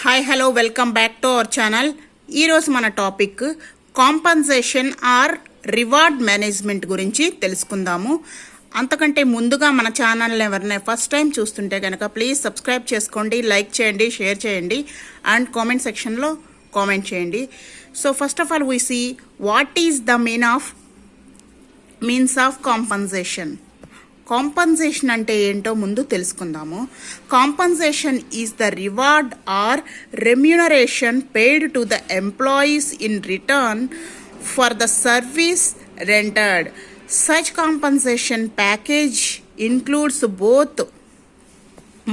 Hi hello welcome back to our channel. ఈరోజు మన topic compensation or reward management గురించి తెలుసుకుందాము. అంతకంటే ముందుగా మన ఛానల్ని ఎవరైనా ఫస్ట్ టైం చూస్తుంటే కనుక ప్లీజ్ సబ్స్క్రైబ్ చేసుకోండి, లైక్ చేయండి, షేర్ చేయండి అండ్ కామెంట్ సెక్షన్లో కామెంట్ చేయండి. So first of all we see what is the means of compensation. Compensation అంటే ఏంటో ముందు తెలుసుకుందాము. Compensation is the reward or remuneration paid to the employees in return for the service rented. Such compensation package includes both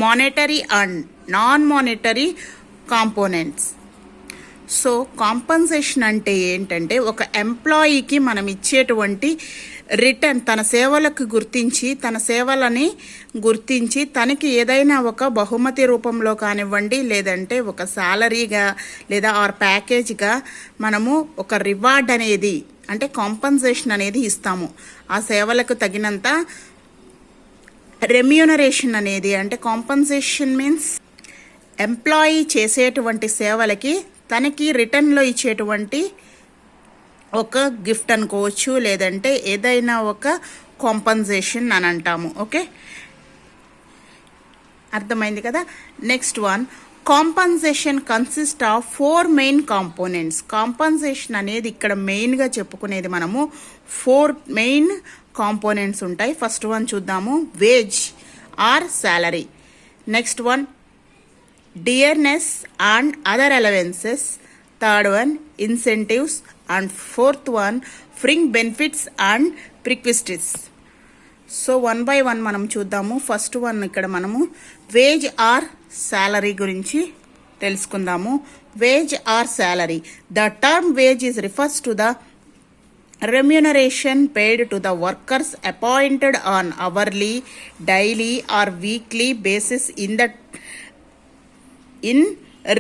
monetary and non monetary components. So compensation అంటే ఏంటంటే ఒక ఎంప్లాయీకి మనం ఇచ్చేటువంటి return, తన సేవలకు గుర్తించి తన సేవలని గుర్తించి తనకి ఏదైనా ఒక బహుమతి రూపంలో కానివ్వండి, లేదంటే ఒక సాలరీగా లేదా ఆర్ ప్యాకేజ్గా మనము ఒక రివార్డ్ అనేది అంటే కాంపన్సేషన్ అనేది ఇస్తాము. ఆ సేవలకు తగినంత రెమ్యూనరేషన్ అనేది అంటే కాంపన్సేషన్ మీన్స్ ఎంప్లాయీ చేసేటువంటి సేవలకి తనకి రిటర్న్లో ఇచ్చేటువంటి ఒక గిఫ్ట్ అనుకోవచ్చు, లేదంటే ఏదైనా ఒక కాంపన్సేషన్ అని అంటాము. ఓకే, అర్థమైంది కదా. Next one, compensation consist of 4 main components. Compensation అనేది ఇక్కడ మెయిన్గా చెప్పుకునేది మనము 4 మెయిన్ కాంపోనెంట్స్ ఉంటాయి. ఫస్ట్ వన్ చూద్దాము, wage or salary. Next one, dearness and other allowances. Third one, incentives. And fourth one, fringe benefits and perquisites. So 1 by 1 మనం చూద్దాము. First one ఇక్కడ మనము వేజ్ ఆర్ సాలరీ గురించి తెలుసుకుందాము. Wage or salary. The term wage is refers to the remuneration paid to the workers appointed on hourly, daily or weekly basis in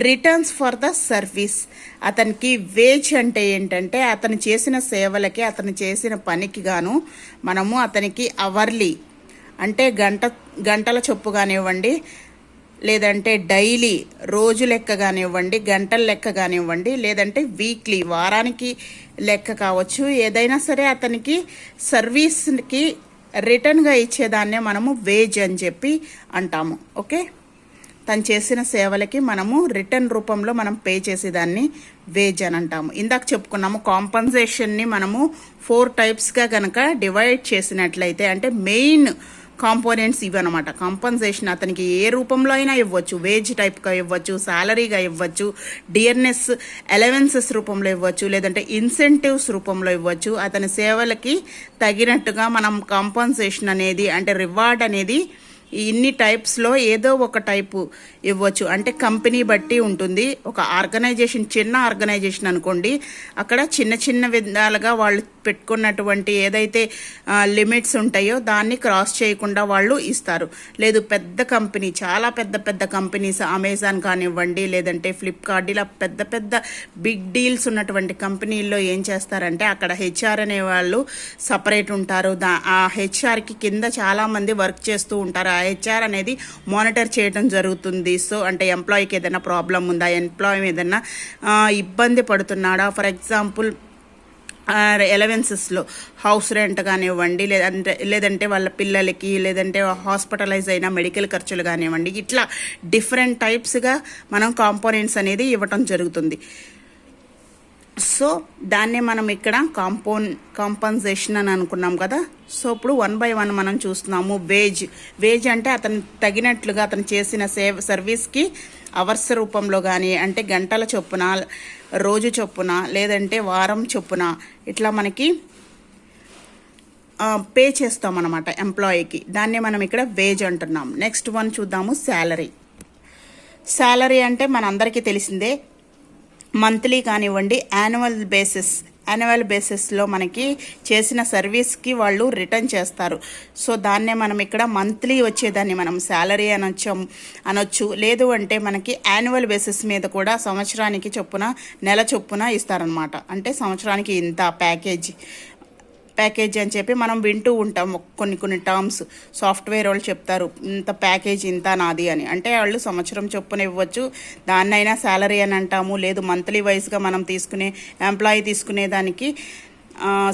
returns for the service. అతనికి veg అంటే ఏంటంటే అతను చేసిన సేవలకి, అతను చేసిన పనికి గాను మనము అతనికి అవర్లీ అంటే గంటల చొప్పు కానివ్వండి, లేదంటే డైలీ రోజు లెక్క కానివ్వండి, గంటల లెక్క కానివ్వండి, లేదంటే వీక్లీ వారానికి లెక్క కావచ్చు, ఏదైనా సరే అతనికి సర్వీస్కి రిటర్న్గా ఇచ్చేదాన్నే మనము వేజ్ అని చెప్పి అంటాము. ఓకే, తను చేసిన సేవలకి మనము రిటర్న్ రూపంలో మనం పే చేసేదాన్ని వేజ్ అని అంటాము. ఇందాక చెప్పుకున్నాము కాంపన్సేషన్ని మనము 4 టైప్స్గా కనుక డివైడ్ చేసినట్లయితే అంటే మెయిన్ కాంపోనెంట్స్ ఇవన్నమాట. కాంపన్సేషన్ అతనికి ఏ రూపంలో అయినా ఇవ్వచ్చు, వేజ్ టైప్గా ఇవ్వచ్చు, సాలరీగా ఇవ్వచ్చు, డియర్నెస్ అలవెన్సెస్ రూపంలో ఇవ్వచ్చు, లేదంటే ఇన్సెంటివ్స్ రూపంలో ఇవ్వచ్చు. అతని సేవలకి తగినట్టుగా మనం కాంపన్సేషన్ అనేది అంటే రివార్డ్ అనేది ఇన్ని టైప్స్లో ఏదో ఒక టైపు ఇవ్వచ్చు. అంటే కంపెనీ బట్టి ఉంటుంది. ఒక ఆర్గనైజేషన్, చిన్న ఆర్గనైజేషన్ అనుకోండి, అక్కడ చిన్న చిన్న విధాలుగా వాళ్ళు పెట్టుకున్నటువంటి ఏదైతే లిమిట్స్ ఉంటాయో దాన్ని క్రాస్ చేయకుండా వాళ్ళు ఇస్తారు. లేదు పెద్ద కంపెనీ, చాలా పెద్ద పెద్ద కంపెనీస్, అమెజాన్ కానివ్వండి, లేదంటే ఫ్లిప్కార్ట్, ఇలా పెద్ద పెద్ద బిగ్ డీల్స్ ఉన్నటువంటి కంపెనీల్లో ఏం చేస్తారంటే అక్కడ హెచ్ఆర్ అనే వాళ్ళు సపరేట్ ఉంటారు. ఆ హెచ్ఆర్కి కింద చాలామంది వర్క్ చేస్తూ ఉంటారు. ఆ హెచ్ఆర్ అనేది మానిటర్ చేయడం జరుగుతుంది. సో అంటే ఎంప్లాయీకి ఏదైనా ప్రాబ్లం ఉందా, ఎంప్లాయీ ఏదైనా ఇబ్బంది పడుతున్నాడా, ఫర్ ఎగ్జాంపుల్ అలవెన్సెస్లో హౌస్ రెంట్ కానివ్వండి, లేదంటే వాళ్ళ పిల్లలకి, లేదంటే హాస్పిటలైజ్ అయిన మెడికల్ ఖర్చులు కానివ్వండి, ఇట్లా డిఫరెంట్ టైప్స్గా మనం కాంపోనెంట్స్ అనేది ఇవ్వటం జరుగుతుంది. సో దాన్నే మనం ఇక్కడ కాంపన్సేషన్ అని అనుకున్నాం కదా. సో ఇప్పుడు 1 by 1 మనం చూస్తున్నాము. వేజ్ అంటే అతను తగినట్లుగా అతను చేసిన సర్వీస్కి అవర్స్ రూపంలో కానీ, అంటే గంటల చొప్పున, రోజు చొప్పున, లేదంటే వారం చొప్పున ఇట్లా మనకి పే చేస్తామన్నమాట ఎంప్లాయీకి. దాన్నే మనం ఇక్కడ వేజ్ అంటున్నాం. నెక్స్ట్ వన్ చూద్దాము, శాలరీ. శాలరీ అంటే మనందరికీ తెలిసిందే, మంత్లీ కానివ్వండి, యాన్యువల్ బేసిస్లో మనకి చేసిన సర్వీస్కి వాళ్ళు చేస్తారు. సో దాన్నే మనం ఇక్కడ మంత్లీ వచ్చేదాన్ని మనం శాలరీ అనొచ్చు. లేదు అంటే మనకి యాన్యువల్ బేసిస్ మీద కూడా సంవత్సరానికి చొప్పున, నెల చొప్పున ఇస్తారనమాట. అంటే సంవత్సరానికి ఇంత ప్యాకేజ్ అని చెప్పి మనం వింటూ ఉంటాం. కొన్ని టర్మ్స్ సాఫ్ట్వేర్ వాళ్ళు చెప్తారు, ఇంత ప్యాకేజ్ ఇంత నాది అని. అంటే వాళ్ళు సంవత్సరం చొప్పున ఇవ్వచ్చు, దాన్నైనా శాలరీ అని అంటాము. లేదు మంత్లీ వైజ్గా మనం ఎంప్లాయీ తీసుకునే దానికి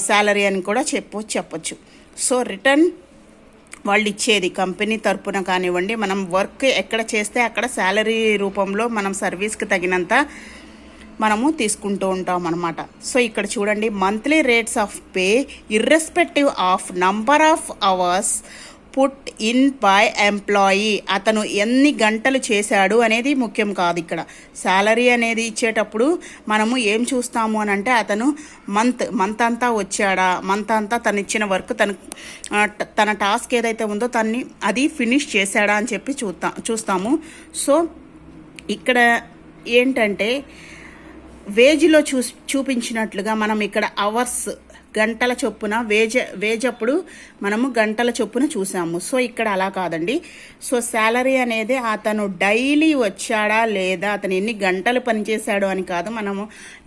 శాలరీ అని కూడా చెప్పొచ్చు. సో రిటర్న్ వాళ్ళు ఇచ్చేది కంపెనీ తరపున కానివ్వండి, మనం వర్క్ ఎక్కడ చేస్తే అక్కడ శాలరీ రూపంలో మనం సర్వీస్కి తగినంత మనము తీసుకుంటూ ఉంటాం అనమాట. సో ఇక్కడ చూడండి, monthly rates of pay irrespective of number of hours put in by employee. అతను ఎన్ని గంటలు చేశాడు అనేది ముఖ్యం కాదు. ఇక్కడ శాలరీ అనేది ఇచ్చేటప్పుడు మనము ఏం చూస్తాము అని అంటే, అతను మంత్ అంతా వచ్చాడా, మంత్ అంతా తను ఇచ్చిన వర్క్ తన టాస్క్ ఏదైతే ఉందో అది ఫినిష్ చేశాడా అని చెప్పి చూస్తాము. సో ఇక్కడ ఏంటంటే వేజ్లో చూపించినట్లుగా మనం ఇక్కడ అవర్స్ గంటల చొప్పున వేజ్ అప్పుడు మనము గంటల చొప్పున చూసాము. సో ఇక్కడ అలా కాదండి. సో శాలరీ అనేది అతను డైలీ వచ్చాడా లేదా, అతను ఎన్ని గంటలు పనిచేశాడు అని కాదు. మనము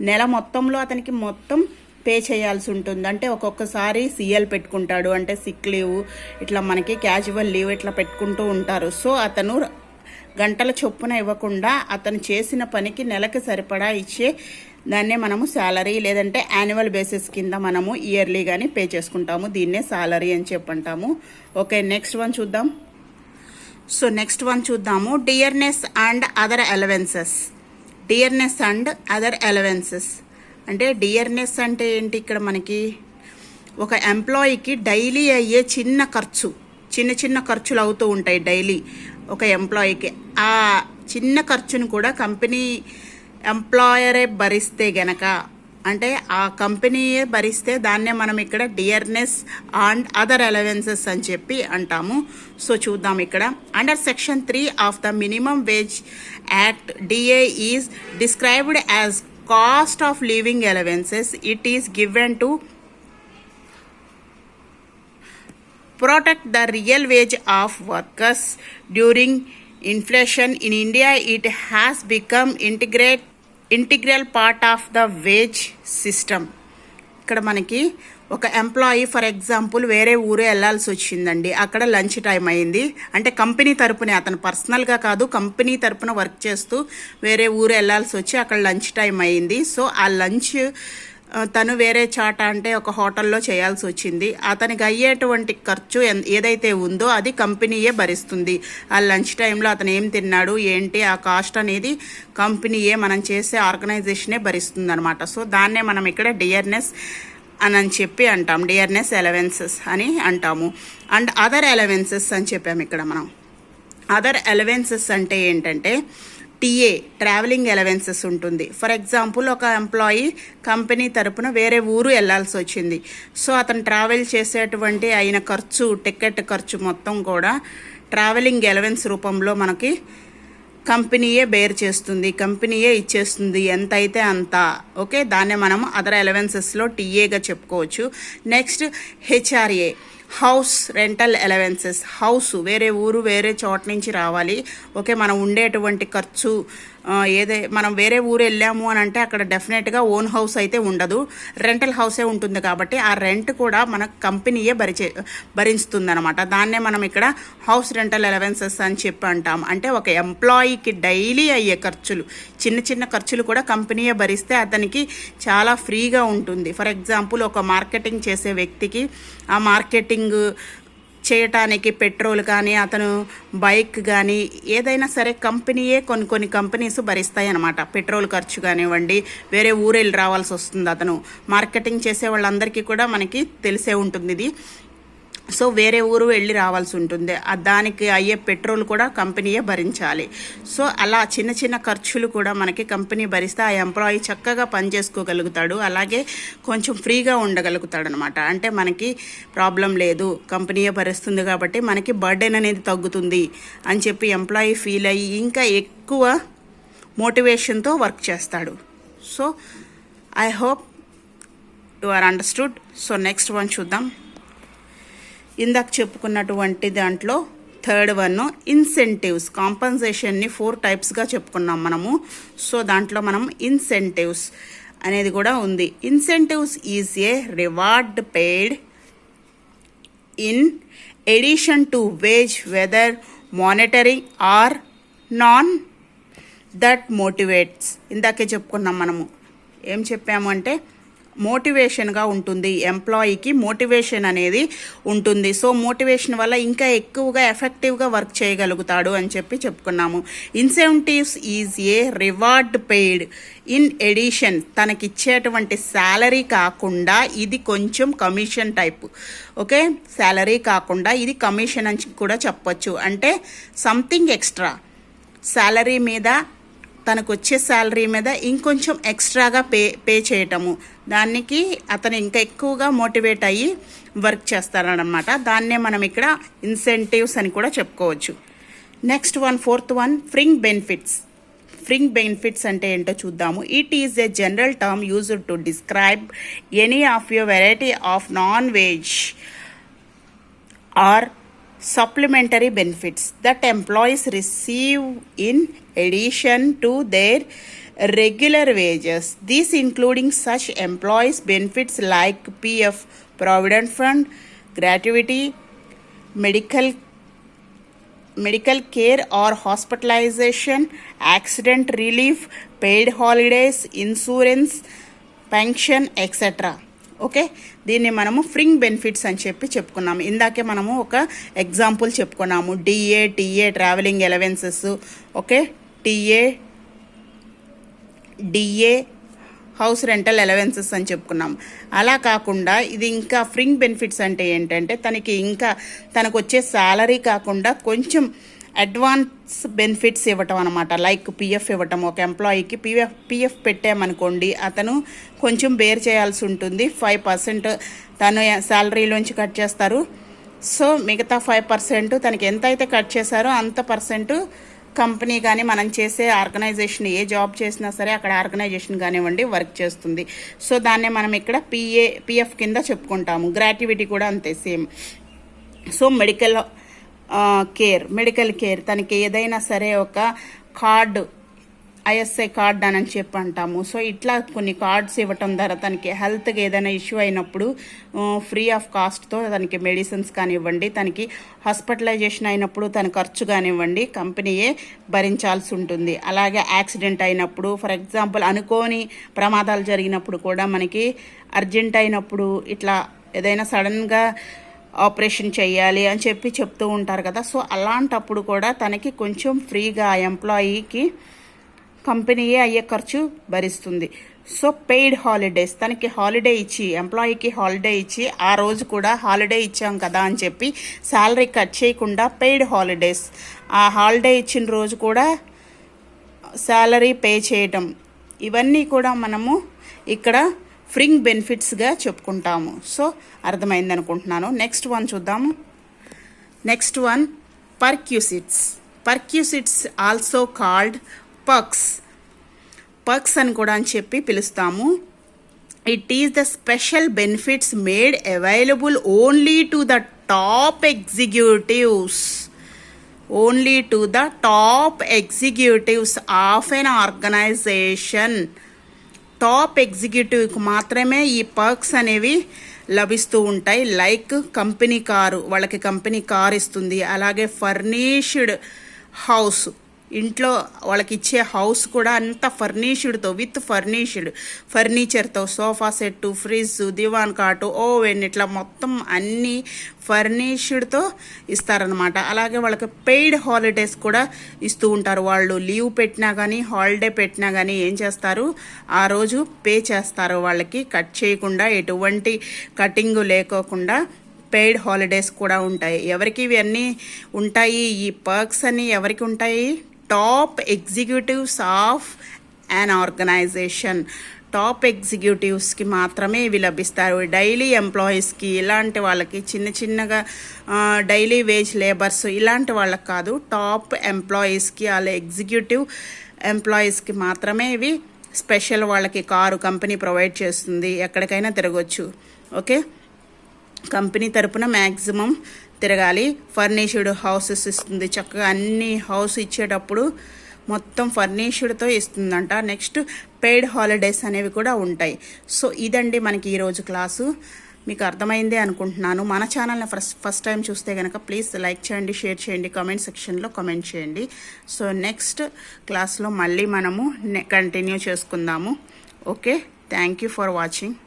నెల మొత్తంలో అతనికి మొత్తం పే చేయాల్సి ఉంటుంది. అంటే ఒక్కొక్కసారి సిఎల్ పెట్టుకుంటాడు, అంటే సిక్ లీవ్, ఇట్లా మనకి క్యాజువల్ లీవ్ ఇట్లా పెట్టుకుంటూ ఉంటారు. సో అతను గంటల చొప్పున ఇవ్వకుండా అతను చేసిన పనికి నెలకి సరిపడా ఇచ్చే దాన్నే మనము శాలరీ, లేదంటే యాన్యువల్ బేసిస్ కింద మనము ఇయర్లీ కానీ పే చేసుకుంటాము. దీన్నే శాలరీ అని చెప్పంటాము. ఓకే, నెక్స్ట్ వన్ చూద్దాం. సో నెక్స్ట్ వన్ చూద్దాము, dearness and other allowances. Dearness and other allowances అంటే డియర్నెస్ అంటే ఏంటి? ఇక్కడ మనకి ఒక ఎంప్లాయీకి డైలీ అయ్యే చిన్న ఖర్చులు అవుతూ ఉంటాయి డైలీ ఒక ఎంప్లాయీకి. ఆ చిన్న ఖర్చును కూడా కంపెనీ ఎంప్లాయరే భరిస్తే గనక, అంటే ఆ కంపెనీయే భరిస్తే దాన్నే మనం ఇక్కడ డియర్నెస్ అండ్ అదర్ అలవెన్సెస్ అని చెప్పి అంటాము. సో చూద్దాం ఇక్కడ, under section 3 of the minimum wage act, DA is described as cost of living allowances. It is given to protect the real wage of workers during inflation. In India, it has become integral part of the wage system. ఇక్కడ మనకి ఒక employee for example వేరే ఊరు వెళ్ళాల్సి వచ్చిందండి. అక్కడ lunch time అయింది, అంటే కంపెనీ తరపునే, అతను పర్సనల్గా కాదు, కంపెనీ తరపున వర్క్ చేస్తూ వేరే ఊరు వెళ్ళాల్సి వచ్చి అక్కడ లంచ్ టైం అయింది. సో ఆ లంచ్ తను వేరే చాట అంటే ఒక హోటల్లో చేయాల్సి వచ్చింది. అతనికి అయ్యేటువంటి ఖర్చు ఏదైతే ఉందో అది కంపెనీయే భరిస్తుంది. ఆ లంచ్ టైంలో అతను ఏం తిన్నాడు ఏంటి, ఆ కాస్ట్ అనేది కంపెనీయే, మనం చేసే ఆర్గనైజేషనే భరిస్తుంది అనమాట. సో దాన్నే మనం ఇక్కడ డియర్నెస్ అని చెప్పి అంటాం, డియర్నెస్ అలవెన్సెస్ అని అంటాము. అండ్ అదర్ అలవెన్సెస్ అని చెప్పాము ఇక్కడ మనం. అదర్ అలవెన్సెస్ అంటే ఏంటంటే టీఏ, ట్రావెలింగ్ అలవెన్సెస్ ఉంటుంది. ఫర్ ఎగ్జాంపుల్ ఒక ఎంప్లాయీ కంపెనీ తరపున వేరే ఊరు వెళ్ళాల్సి వచ్చింది. సో అతను ట్రావెల్ చేసేటువంటి అయిన ఖర్చు, టికెట్ ఖర్చు మొత్తం కూడా ట్రావెలింగ్ అలవెన్స్ రూపంలో మనకి కంపెనీయే బేర్ చేస్తుంది, కంపెనీయే ఇచ్చేస్తుంది, ఎంత అయితే అంత. ఓకే, దాన్నే మనం అదర్ అలవెన్సెస్లో టీఏగా చెప్పుకోవచ్చు. Next HRA, house rental allowances. House వేరే ఊరు వేరే చోట నుంచి రావాలి. ఓకే, మనం ఉండేటువంటి ఖర్చు మనం వేరే ఊరు వెళ్ళాము అని అంటే అక్కడ డెఫినెట్గా ఓన్ హౌస్ అయితే ఉండదు, రెంటల్ హౌసే ఉంటుంది. కాబట్టి ఆ రెంట్ కూడా మన కంపెనీయే భరిస్తుంది అనమాట. దాన్నే మనం ఇక్కడ హౌస్ రెంటల్ అలవెన్సెస్ అని చెప్పి అంటాం. అంటే ఒక ఎంప్లాయీకి డైలీ అయ్యే ఖర్చులు, చిన్న ఖర్చులు కూడా కంపెనీయే భరిస్తే అతనికి చాలా ఫ్రీగా ఉంటుంది. ఫర్ ఎగ్జాంపుల్ ఒక మార్కెటింగ్ చేసే వ్యక్తికి ఆ మార్కెటింగ్ చేయటానికి పెట్రోల్ కానీ, అతను బైక్ కానీ, ఏదైనా సరే కంపెనీయే కొన్ని కంపెనీస్ భరిస్తాయి అన్నమాట. పెట్రోల్ ఖర్చు కానివ్వండి, వేరే ఊరు వెళ్ళి రావాల్సి వస్తుంది. అతను మార్కెటింగ్ చేసే వాళ్ళందరికీ కూడా మనకి తెలిసే ఉంటుంది ఇది. సో వేరే ఊరు వెళ్ళి రావాల్సి ఉంటుంది, దానికి అయ్యే పెట్రోల్ కూడా కంపెనీయే భరించాలి. సో అలా చిన్న ఖర్చులు కూడా మనకి కంపెనీ భరిస్తే ఆ ఎంప్లాయీ చక్కగా పని చేసుకోగలుగుతాడు, అలాగే కొంచెం ఫ్రీగా ఉండగలుగుతాడు అనమాట. అంటే మనకి ప్రాబ్లం లేదు, కంపెనీయే భరిస్తుంది కాబట్టి మనకి బర్డెన్ అనేది తగ్గుతుంది అని చెప్పి ఎంప్లాయీ ఫీల్ అయ్యి ఇంకా ఎక్కువ మోటివేషన్తో వర్క్ చేస్తాడు. So I hope you are understood. So next one చూద్దాం. ఇందాక చెప్పుకున్నటువంటి దాంట్లో థర్డ్ వన్ ఇన్సెంటివ్స్. కాంపన్సేషన్ని 4 టైప్స్గా చెప్పుకున్నాం మనము. సో దాంట్లో మనం ఇన్సెంటివ్స్ అనేది కూడా ఉంది. Incentives is a reward paid in addition to wage whether monetary or non that motivates. ఇందాకే చెప్పుకున్నాం మనము, ఏం చెప్పాము అంటే మోటివేషన్గా ఉంటుంది, ఎంప్లాయీకి మోటివేషన్ అనేది ఉంటుంది. సో మోటివేషన్ వల్ల ఇంకా ఎక్కువగా ఎఫెక్టివ్గా వర్క్ చేయగలుగుతాడు అని చెప్పుకున్నాము. Incentives is a reward paid in addition, తనకిచ్చేటువంటి శాలరీ కాకుండా ఇది కొంచెం కమిషన్ టైపు. ఓకే, శాలరీ కాకుండా ఇది కమిషన్ అని కూడా చెప్పొచ్చు. అంటే సంథింగ్ ఎక్స్ట్రా శాలరీ మీద, తనకు వచ్చే శాలరీ మీద ఇంకొంచెం ఎక్స్ట్రాగా పే చేయటము, దానికి అతను ఇంకా ఎక్కువగా మోటివేట్ అయ్యి వర్క్ చేస్తారనమాట. దాన్నే మనం ఇక్కడ ఇన్సెంటివ్స్ అని కూడా చెప్పుకోవచ్చు. Next one, fourth one, fringe benefits. Fringe benefits అంటే ఏంటో చూద్దాము. It is a general term used to describe any of a variety of non wage or supplementary benefits that employees receive in addition to their regular wages. These including such employees benefits like PF, Provident Fund, gratuity, medical care or hospitalization, accident relief, paid holidays, insurance, pension, etc. Okay, దీన్ని మనము ఫ్రింగ్ benefits అని చెప్పుకున్నాము. ఇందాకే మనము ఒక example చెప్పుకున్నాము, TA travelling allowances, okay, DA house rental allowances అని చెప్పుకున్నాము. అలా కాకుండా ఇది ఇంకా ఫ్రింగ్ బెనిఫిట్స్ అంటే ఏంటంటే తనకు వచ్చే శాలరీ కాకుండా కొంచెం అడ్వాన్స్ బెనిఫిట్స్ ఇవ్వటం అనమాట. లైక్ పిఎఫ్ ఇవ్వటం. ఒక ఎంప్లాయీకి పిఎఫ్ పెట్టామనుకోండి, అతను కొంచెం బేర్ చేయాల్సి ఉంటుంది. 5% తను శాలరీలోంచి కట్ చేస్తారు. సో మిగతా 5% తనకి ఎంత అయితే కట్ చేశారో అంత పర్సెంట్ కంపెనీ కానీ మనం చేసే ఆర్గనైజేషన్, ఏ జాబ్ చేసినా సరే అక్కడ ఆర్గనైజేషన్ కానివ్వండి వర్క్ చేస్తుంది. సో దాన్నే మనం ఇక్కడ పిఎఫ్ కింద చెప్పుకుంటాము. గ్రాట్యుటీ కూడా అంతే, సేమ్. సో మెడికల్ కేర్, తనకి ఏదైనా సరే ఒక కార్డు, ఐఎస్ఐ కార్డ్ అని అంటాము. సో ఇట్లా కొన్ని కార్డ్స్ ఇవ్వటం ద్వారా తనకి హెల్త్కి ఏదైనా ఇష్యూ అయినప్పుడు ఫ్రీ ఆఫ్ కాస్ట్తో తనకి మెడిసిన్స్ కానివ్వండి, తనకి హాస్పిటలైజేషన్ అయినప్పుడు తన ఖర్చు కానివ్వండి కంపెనీయే భరించాల్సి ఉంటుంది. అలాగే యాక్సిడెంట్ అయినప్పుడు, ఫర్ ఎగ్జాంపుల్ అనుకోని ప్రమాదాలు జరిగినప్పుడు కూడా, మనకి అర్జెంట్ అయినప్పుడు, ఇట్లా ఏదైనా సడన్గా ఆపరేషన్ చేయాలి అని చెప్తూ ఉంటారు కదా. సో అలాంటప్పుడు కూడా తనకి కొంచెం ఫ్రీగా ఆ ఎంప్లాయీకి కంపెనీయే అయ్యే ఖర్చు భరిస్తుంది. సో పెయిడ్ హాలిడేస్, తనకి హాలిడే ఇచ్చి, ఎంప్లాయీకి హాలిడే ఇచ్చి, ఆ రోజు కూడా హాలిడే ఇచ్చాం కదా అని చెప్పి శాలరీ కట్ చేయకుండా పెయిడ్ హాలిడేస్, ఆ హాలిడే ఇచ్చిన రోజు కూడా శాలరీ పే చేయటం, ఇవన్నీ కూడా మనము ఇక్కడ ఫ్రింగ్ బెనిఫిట్స్గా చెప్పుకుంటాము. సో అర్థమైంది అనుకుంటున్నాను. నెక్స్ట్ వన్ చూద్దాము. Next one, perquisites also called perks అని కూడా పిలుస్తాము. It is the special benefits made available only to the top executives of an organisation. Top ఎగ్జిక్యూటివ్కి మాత్రమే ఈ పర్క్స్ అనేవి లభిస్తూ ఉంటాయి. లైక్ కంపెనీ కారు, వాళ్ళకి కంపెనీ కార్ ఇస్తుంది. అలాగే ఫర్నిష్డ్ హౌస్, ఇంట్లో వాళ్ళకి ఇచ్చే హౌస్ కూడా అంతా విత్ ఫర్నిచర్తో, సోఫా సెట్టు, ఫ్రిడ్జ్, దివాన్ కాటు, ఓవెన్, ఇట్లా మొత్తం అన్నీ ఫర్నిష్డ్తో ఇస్తారనమాట. అలాగే వాళ్ళకి పెయిడ్ హాలిడేస్ కూడా ఇస్తూ ఉంటారు. వాళ్ళు లీవ్ పెట్టినా కానీ, హాలిడే పెట్టినా కానీ ఏం చేస్తారు, ఆ రోజు పే చేస్తారు. వాళ్ళకి కట్ చేయకుండా, ఎటువంటి కటింగ్ లేకోకుండా పెయిడ్ హాలిడేస్ కూడా ఉంటాయి. ఎవరికి ఇవన్నీ ఉంటాయి, ఈ పర్క్స్ అన్నీ ఎవరికి ఉంటాయి, top executives of an organisation. Top ఎగ్జిక్యూటివ్స్కి మాత్రమే ఇవి లభిస్తారు. డైలీ ఎంప్లాయీస్కి, ఇలాంటి వాళ్ళకి చిన్నగా డైలీ వేజ్ లేబర్స్ ఇలాంటి వాళ్ళకి కాదు, టాప్ ఎంప్లాయీస్కి, వాళ్ళ ఎగ్జిక్యూటివ్ ఎంప్లాయీస్కి మాత్రమే ఇవి స్పెషల్. వాళ్ళకి కారు కంపెనీ ప్రొవైడ్ చేస్తుంది, ఎక్కడికైనా తిరగొచ్చు. ఓకే, కంపెనీ తరపున మ్యాక్సిమం తిరగాలి. ఫర్నిష్డ్ హౌసెస్ ఇస్తుంది, చక్కగా అన్ని హౌస్ ఇచ్చేటప్పుడు మొత్తం ఫర్నిష్డ్తో ఇస్తుందంట. నెక్స్ట్ పెయిడ్ హాలిడేస్ అనేవి కూడా ఉంటాయి. సో ఇదండి మనకి ఈరోజు క్లాసు. మీకు అర్థమైందే అనుకుంటున్నాను. మన ఛానల్ని ఫస్ట్ టైం చూస్తే కనుక ప్లీజ్ లైక్ చేయండి, షేర్ చేయండి, కామెంట్ సెక్షన్లో కామెంట్ చేయండి. సో నెక్స్ట్ క్లాస్లో మళ్ళీ మనము కంటిన్యూ చేసుకుందాము. Okay, thank you for watching.